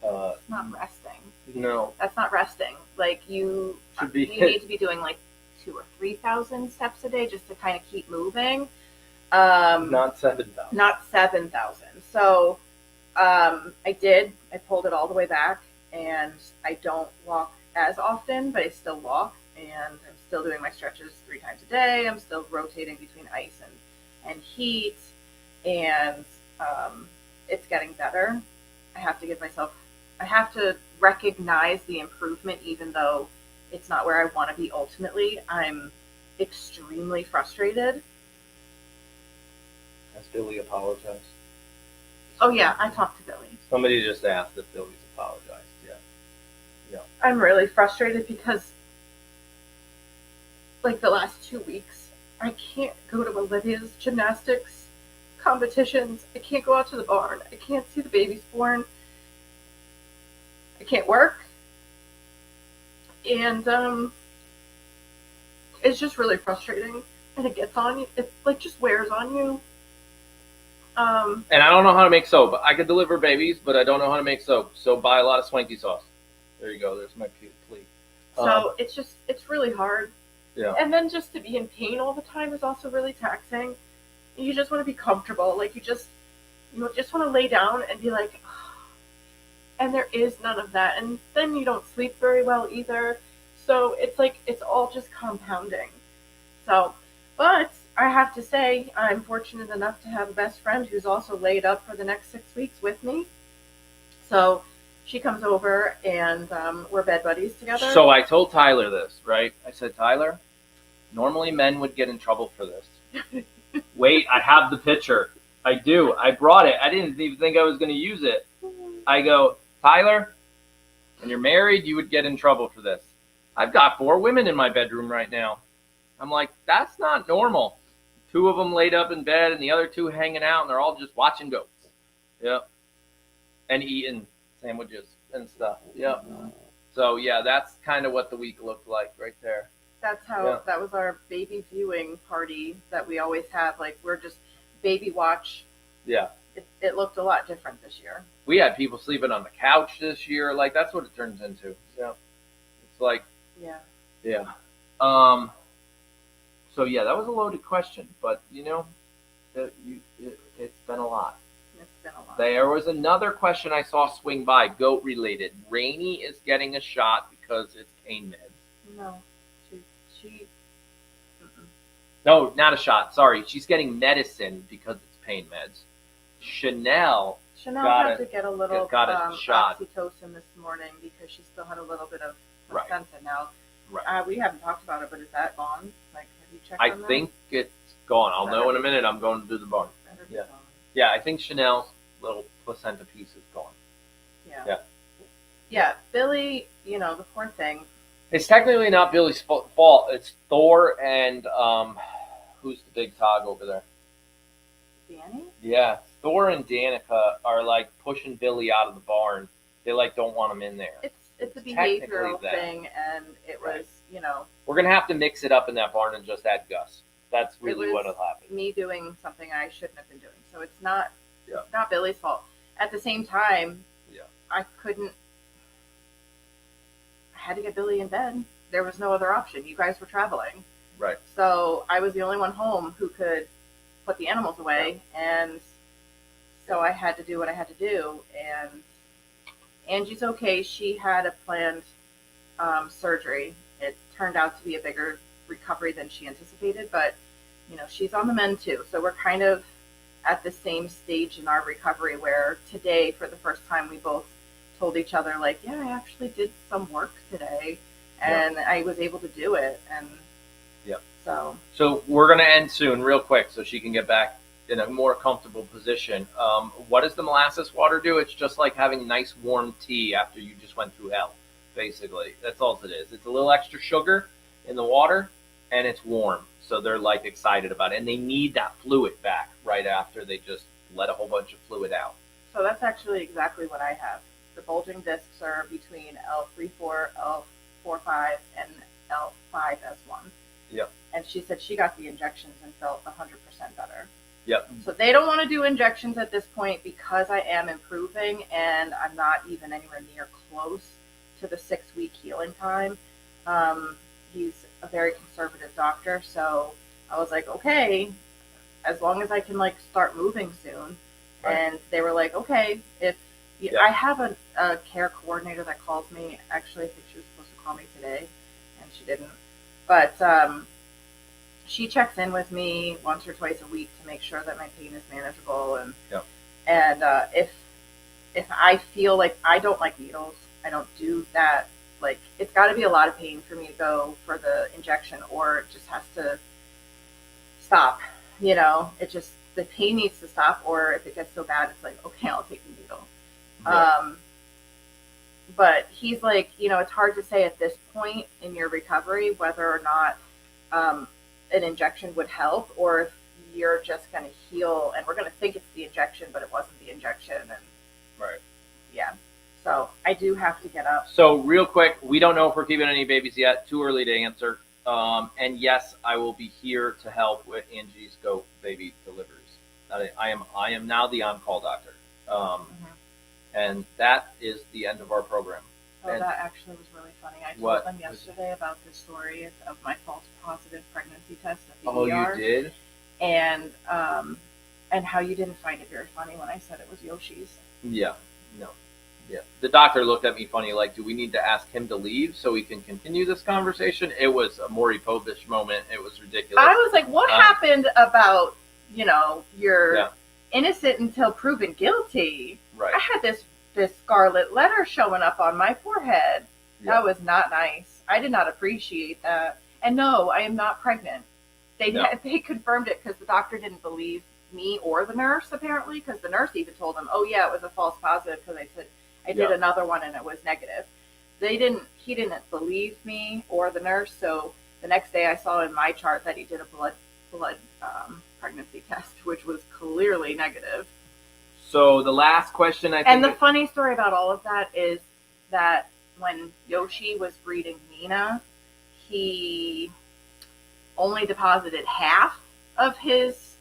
it's not resting. No. That's not resting. Like you need to be doing like 2,000 or 3,000 steps a day just to kind of keep moving. Not 7,000. Not 7,000. So I did. I pulled it all the way back, and I don't walk as often, but I still walk, and I'm still doing my stretches 3 times a day. I'm still rotating between ice and heat, and it's getting better. I have to recognize the improvement, even though it's not where I want to be ultimately. I'm extremely frustrated. Has Billy apologized? Oh yeah, I talked to Billy. Somebody just asked if Billy's apologized. Yeah. I'm really frustrated because, like, the last 2 weeks, I can't go to Olivia's gymnastics competitions. I can't go out to the barn. I can't see the babies born. I can't work. And it's just really frustrating. And it gets on you. It, like, just wears on you. And I don't know how to make soap. I could deliver babies, but I don't know how to make soap. So buy a lot of swanky sauce. There you go. There's my plea. So it's really hard. Yeah. And then just to be in pain all the time is also really taxing. You just want to be comfortable. Like you just want to lay down and be like, oh. And there is none of that. And then you don't sleep very well either. So it's like, it's all just compounding. So, but I have to say, I'm fortunate enough to have a best friend who's also laid up for the next 6 weeks with me. So she comes over and we're bed buddies together. So I told Tyler this, right? I said, Tyler, normally men would get in trouble for this. Wait, I have the picture. I do. I brought it. I didn't even think I was going to use it. I go, Tyler, when you're married, you would get in trouble for this. I've got 4 women in my bedroom right now. I'm like, that's not normal. 2 of them laid up in bed and the other 2 hanging out, and they're all just watching goats. Yep. And eating sandwiches and stuff. Yep. So, yeah, that's kind of what the week looked like right there. That's how, that was our baby viewing party that we always have. Like, we're just baby watch. Yeah. It looked a lot different this year. We had people sleeping on the couch this year. Like, that's what it turns into. Yeah. It's like. Yeah. Yeah. So, yeah, that was a loaded question. But, you know, it's been a lot. It's been a lot. There was another question I saw swing by, goat related. Rainey is getting a shot because it's pain meds. No. She No, not a shot. Sorry. She's getting medicine because it's pain meds. Chanel had to get a little got a shot. oxytocin this morning because she still had a little bit of Right. placenta. Now, Right. we haven't talked about it, but is that gone? Like, have you checked I on that? think it's gone. I'll know in a minute. I'm going to do the barn. Better be Yeah. gone. Yeah, I think Chanel's little placenta piece is gone. Yeah. Yeah, Billy, you know, the poor thing. It's technically not Billy's fault. It's Thor and who's the big tog over there? Danny? Yeah, Thor and Danica are like pushing Billy out of the barn. They like don't want him in there. It's a technically behavioral that. thing, and it was, you know, We're gonna have to mix it up in that barn and just add Gus. That's really it what was will happen. me doing something I shouldn't have been doing. So it's not Yeah. it's not Billy's fault. At the same time, Yeah. I had to get Billy in bed. There was no other option. You guys were traveling. Right. So I was the only one home who could put the animals away, and so I had to do what I had to do. And Angie's okay. She had a planned surgery. It turned out to be a bigger recovery than she anticipated, but you know, she's on the mend too. So we're kind of at the same stage in our recovery where today, for the first time, we both told each other, like, yeah, I actually did some work today. and I was able to do it. And Yep. so we're going to end soon, real quick, so she can get back in a more comfortable position. What does the molasses water do? It's just like having nice warm tea after you just went through hell, basically. That's all it is. It's a little extra sugar in the water, and it's warm. So they're like excited about it, and they need that fluid back right after they just let a whole bunch of fluid out. So that's actually exactly what I have. The bulging discs are between L34, L45, and L5S1. Yep. And she said she got the injections and felt 100% better. Yep. So they don't want to do injections at this point because I am improving and I'm not even anywhere near close to the 6-week healing time. He's a very conservative doctor, so I was like, okay, as long as I can like start moving soon. Right. And they were like, okay, if I have a care coordinator that calls me. Actually, I think she was supposed to call me today, and she didn't. But she checks in with me once or twice a week to make sure that my pain is manageable. And if I feel like I don't like needles, I don't do that. Like, it's got to be a lot of pain for me to go for the injection, or it just has to stop. It just, the pain needs to stop, or if it gets so bad, it's like, okay, I'll take the needle. Right. But he's like, it's hard to say at this point in your recovery whether or not an injection would help, or if you're just going to heal and we're going to think it's the injection, but it wasn't the injection. And right. Yeah. So I do have to get up. So real quick, we don't know if we're keeping any babies yet. Too early to answer. And yes, I will be here to help with Angie's goat baby deliveries. I am now the on-call doctor. And that is the end of our program. Oh, and that actually was really funny. I told them yesterday about the story of my false positive pregnancy test at the ER. Oh, you did? And how you didn't find it very funny when I said it was Yoshi's. Yeah. No. Yeah. The doctor looked at me funny, like, do we need to ask him to leave so we can continue this conversation? It was a Maury Povich moment. It was ridiculous. I was like, what happened about, you're innocent until proven guilty? Right. I had this scarlet letter showing up on my forehead. Yeah. That was not nice. I did not appreciate that. And no, I am not pregnant. They confirmed it because the doctor didn't believe me or the nurse, apparently, because the nurse even told him, oh yeah, it was a false positive, because I did another one and it was negative. He didn't believe me or the nurse, so the next day I saw in my chart that he did a blood pregnancy test, which was clearly negative. So the last question, I think. And the funny story about all of that is that when Yoshi was breeding Mina, he only deposited half of his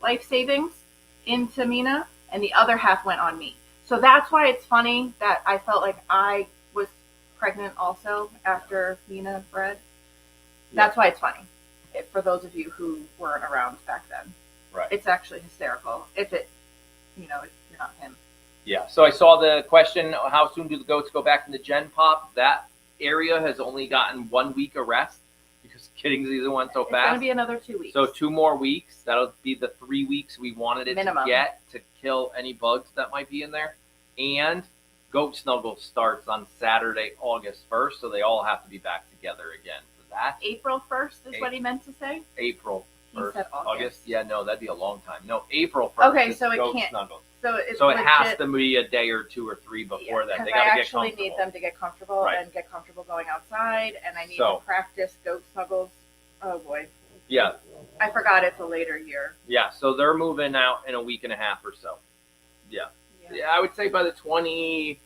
life savings into Mina, and the other half went on me. So that's why it's funny that I felt like I was pregnant also after Mina bred. That's why it's funny. For those of you who weren't around back then. Right. It's actually hysterical. If you're not him. Yeah. So I saw the question, how soon do the goats go back into Gen Pop? That area has only gotten 1 week of rest because kidding season went so fast. It's going to be another 2 weeks. So 2 more weeks. That'll be the 3 weeks we wanted it minimum to get to kill any bugs that might be in there. And Goat Snuggle starts on Saturday, August 1st. So they all have to be back together again for that. April 1st is what he meant to say? April 1st. He said August. Yeah, no, that'd be a long time. No, April 1st. Okay, so it can't. Snuggles. So it has to be a day or 2 or 3 before that. They got to get comfortable. I actually need them to get comfortable and get comfortable going outside, and I need to practice goat snuggles. Oh boy. Yeah. I forgot it's a later year. Yeah, so they're moving out in a week and a half or so. Yeah. I would say by the 28th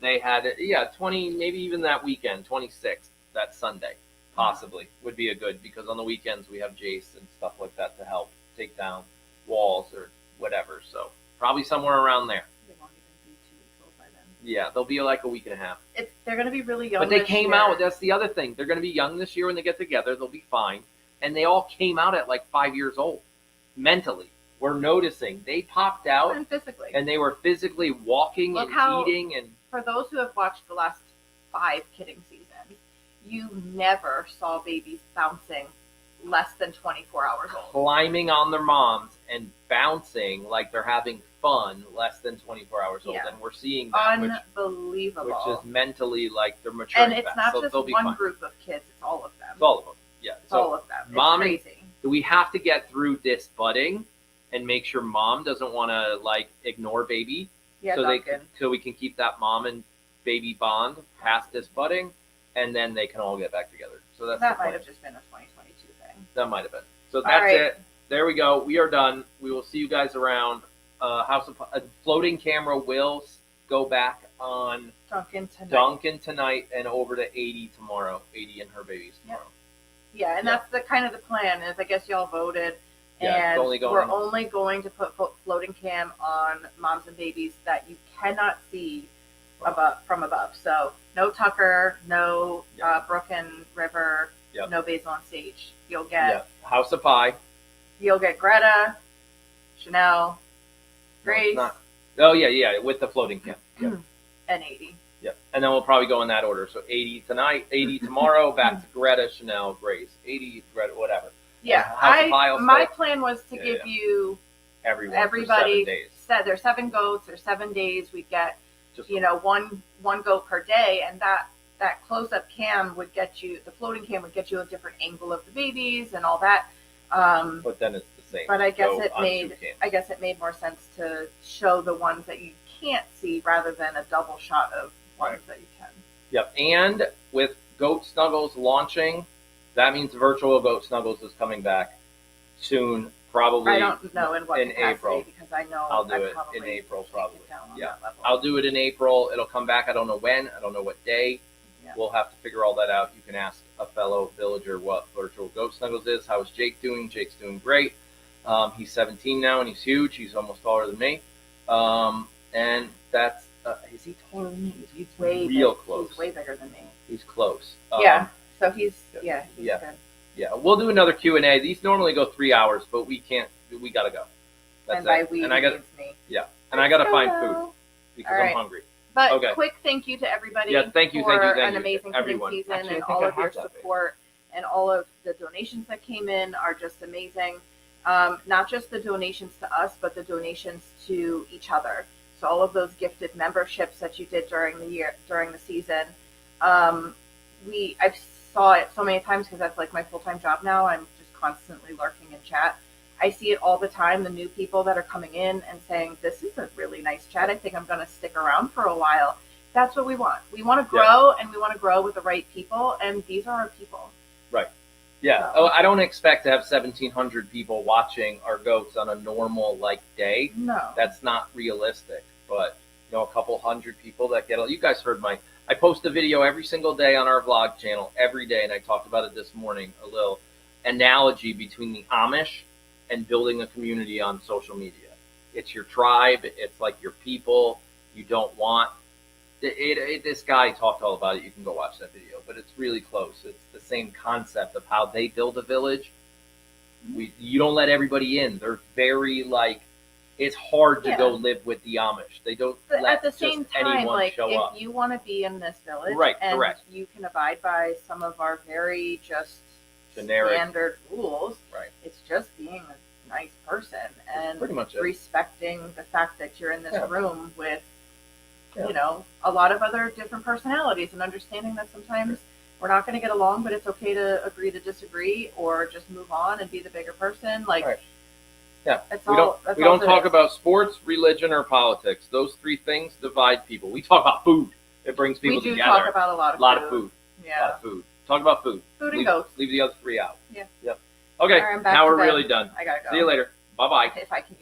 they had it. Yeah, 20, maybe even that weekend, 26th, that Sunday, possibly would be a good, because on the weekends we have Jace and stuff like that to help take down walls or whatever. So probably somewhere around there. They won't even be 2 weeks old by then. Yeah, they'll be like a week and a half. They're going to be really young. But they came out. That's the other thing. They're going to be young this year when they get together. They'll be fine. And they all came out at like 5 years old. Mentally, we're noticing they popped out and physically, and they were physically walking and eating. And for those who have watched the last 5 kidding seasons, you never saw babies bouncing less than 24 hours old, climbing on their moms and bouncing like they're having fun, less than 24 hours old, Yeah. and we're seeing that, Unbelievable. which is mentally like they're maturing and it's fast, not so just they'll be one fine. group of kids; it's all of them. It's all of them. Yeah. It's all of them. It's Mommy- crazy. We have to get through this budding and make sure mom doesn't want to like ignore baby, Yeah, so so we can keep that mom and baby bond past this budding, and then they can all get back together. So that's that the might plan. have just been a 2022 thing. That might have been. So that's right. it. There we go. We are done. We will see you guys around. House of floating camera will go back on Duncan tonight and over to 80 tomorrow. 80 and her babies tomorrow. Yeah, and that's the kind of the plan. Is I guess y'all voted, Yeah, and it's we're only going to put floating cam on moms and babies that you cannot see from above. So no Tucker, no Brook and River, no Basil on stage. You'll get House of Pie. You'll get Greta, Chanel, Grace. Oh yeah, with the floating cam. Yeah. And 80. Yeah, and then we'll probably go in that order. So 80 tonight, 80 tomorrow, back to Greta, Chanel, Grace, 80, Greta, whatever. Yeah, my plan was to give you everybody for 7 days. There's 7 goats. There's 7 days. We get one goat per day, and that close up cam would get you, the floating cam would get you a different angle of the babies and all that. But then it's the same. But I guess it made more sense to show the ones that you can't see rather than a double shot of ones that you can. Yep, and with Goat Snuggles launching, that means virtual Goat Snuggles is coming back soon. Probably. I don't know in April because I know I'll do it in April probably. Yeah, I'll do it in April. It'll come back. I don't know when. I don't know what day. Yeah. We'll have to figure all that out. You can ask a fellow villager what virtual Goat Snuggles is. How is Jake doing? Jake's doing great. He's 17 now and he's huge. He's almost taller than me. And that's is he taller than me? He's way close. He's way bigger than me. He's close. So he's good. Yeah, we'll do another Q&A. These normally go 3 hours, but we can't. We gotta go. That's and by we, and I got me. Yeah, and I gotta find food because I'm hungry. But quick thank you to everybody. Yeah, thank you for an amazing season and all of your support and all of the donations that came in are just amazing. Not just the donations to us, but the donations to each other. So all of those gifted memberships that you did during the season. I've saw it so many times because that's like my full-time job now. I'm just constantly lurking in chat. I see it all the time, the new people that are coming in and saying, this is a really nice chat. I think I'm going to stick around for a while. That's what we want. We want to grow, and we want to grow with the right people, and these are our people. Right. Yeah. So. I don't expect to have 1,700 people watching our goats on a normal day. No. That's not realistic. But, a couple hundred people that get it. You guys heard I post a video every single day on our vlog channel, every day, and I talked about it this morning, a little analogy between the Amish and building a community on social media. It's your tribe. It's like your people. You don't want... this guy talked all about it. You can go watch that video, but it's really close. It's the same concept of how they build a village. You don't let everybody in. They're very it's hard to go live with the Amish. They don't let at the same time, anyone show up. If you want to be in this village, and correct. You can abide by some of our very just generic standard rules. Right. It's just being a nice person and pretty much respecting the fact that you're in this room with, a lot of other different personalities and understanding that sometimes we're not going to get along, but it's okay to agree to disagree or just move on and be the bigger person. Yeah, we don't talk about sports, religion, or politics. Those 3 things divide people. We talk about food. It brings people together. We do talk about a lot of food. Yeah. A lot of food. Talk about food. Food and goats. Leave the other 3 out. Yeah. Yep. Okay, right, now we're really done. I gotta go. See you later. Bye-bye. If I can